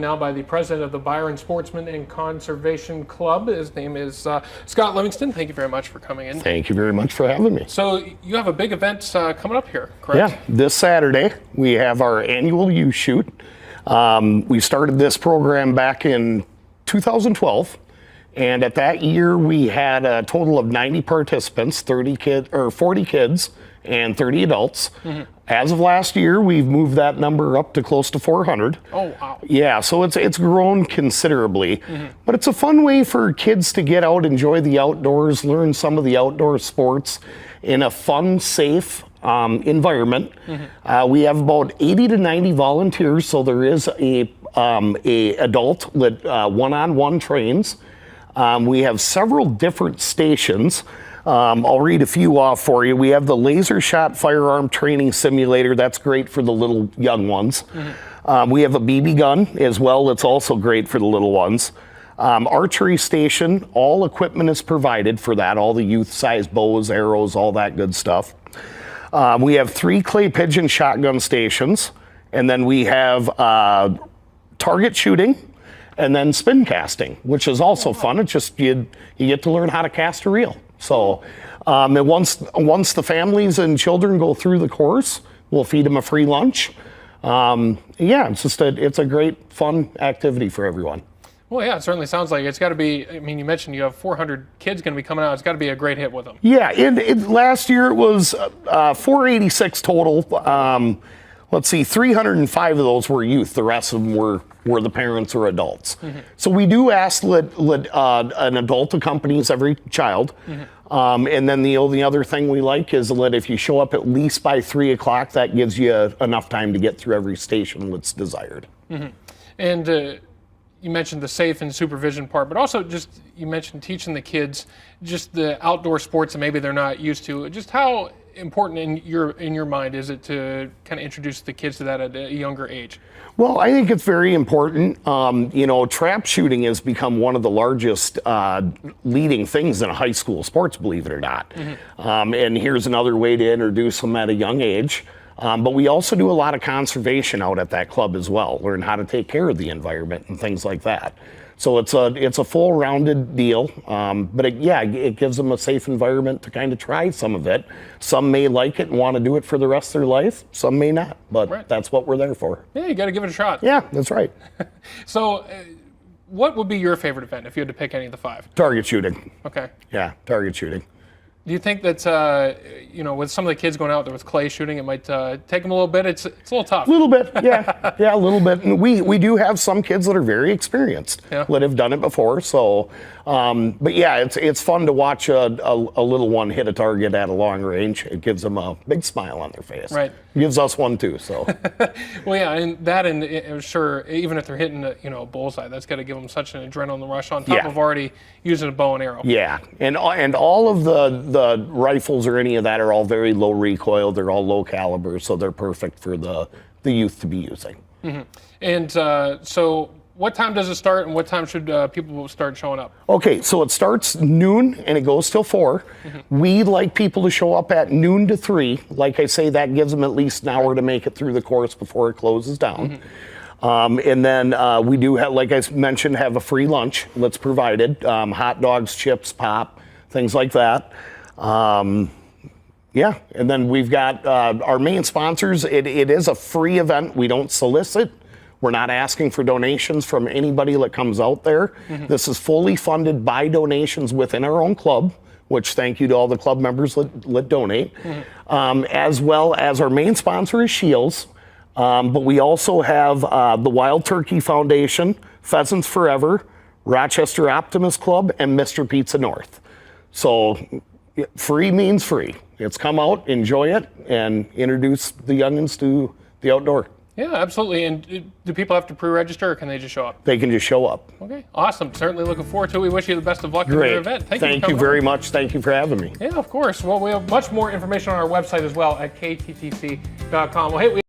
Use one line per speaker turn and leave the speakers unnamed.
Now by the president of the Byron Sportsmen and Conservation Club. His name is Scott Livingston. Thank you very much for coming in.
Thank you very much for having me.
So you have a big event coming up here, correct?
Yeah, this Saturday we have our annual youth shoot. We started this program back in 2012, and at that year we had a total of 90 participants, 40 kids and 30 adults. Mm-hmm. As of last year, we've moved that number up to close to 400.
Oh, wow.
Yeah, so it's grown considerably. Mm-hmm. But it's a fun way for kids to get out, enjoy the outdoors, learn some of the outdoor sports in a fun, safe environment. Mm-hmm. We have about 80 to 90 volunteers, so there is a adult one-on-one trains. We have several different stations. I'll read a few off for you. We have the laser shot firearm training simulator. That's great for the little young ones. Mm-hmm. We have a BB gun as well. That's also great for the little ones. Archery station, all equipment is provided for that. All the youth-size bows, arrows, all that good stuff. We have 3 clay pigeon shotgun stations. And then we have target shooting and then spin casting, which is also fun. It's just you get to learn how to cast a reel. So and once the families and children go through the course, we'll feed them a free lunch. Yeah, it's a great, fun activity for everyone.
Well, yeah, it certainly sounds like it's got to be. I mean, you mentioned you have 400 kids going to be coming out. It's got to be a great hit with them.
Yeah, last year it was 486 total. Let's see, 305 of those were youth. The rest of them were the parents or adults. Mm-hmm. So we do ask an adult accompanies every child. Mm-hmm. And then the only other thing we like is that if you show up at least by 3 o'clock, that gives you enough time to get through every station that's desired.
Mm-hmm. And you mentioned the safe and supervision part, but also just you mentioned teaching the kids just the outdoor sports that maybe they're not used to. Just how important in your mind is it to kind of introduce the kids to that at a younger age?
Well, I think it's very important. Trap shooting has become one of the largest leading things in high school sports, believe it or not. Mm-hmm. And here's another way to introduce them at a young age. But we also do a lot of conservation out at that club as well, learn how to take care of the environment and things like that. So it's a full-rounded deal, but it gives them a safe environment to kind of try some of it. Some may like it and want to do it for the rest of their life. Some may not, but That's what we're there for.
Yeah, you got to give it a shot.
Yeah, that's right.
So what would be your favorite event if you had to pick any of the 5?
Target shooting.
Okay.
Yeah, target shooting.
Do you think that, with some of the kids going out there with clay shooting, it might take them a little bit? It's a little tough.
A little bit, yeah. Yeah, a little bit. And we do have some kids that are very experienced that have done it before. So, but yeah, it's fun to watch a little one hit a target at a long range. It gives them a big smile on their face.
Right.
It gives us one too, so.
Well, yeah, and sure, even if they're hitting a bullseye, that's got to give them such an adrenaline rush on top of already using a bow and arrow.
Yeah, and all of the rifles or any of that are all very low recoil. They're all low caliber, so they're perfect for the youth to be using. Mm-hmm.
And so what time does it start, and what time should people start showing up? Okay,
so it starts noon and it goes till 4. Mm-hmm. We like people to show up at noon to 3. Like I say, that gives them at least an hour to make it through the course before it closes down. Mm-hmm. And then we do have, like I mentioned, have a free lunch that's provided. Hot dogs, chips, pop, things like that. Yeah, and then we've got our main sponsors. It is a free event. We don't solicit. We're not asking for donations from anybody that comes out there. Mm-hmm. This is fully funded by donations within our own club, which thank you to all the club members that donate. Mm-hmm. As well as our main sponsor is Shields. But we also have the Wild Turkey Foundation, Pheasants Forever, Rochester Optimist Club, and Mr. Pizza North. So free means free. It's come out, enjoy it, and introduce the youngins to the outdoor.
Yeah, absolutely. And do people have to pre-register, or can they just show up?
They can just show up.
Okay, awesome. Certainly looking forward to it. We wish you the best of luck in your event.
Thank you very much. Thank you for having me.
Yeah, of course. Well, we have much more information on our website as well at kttc.com. Well, hey,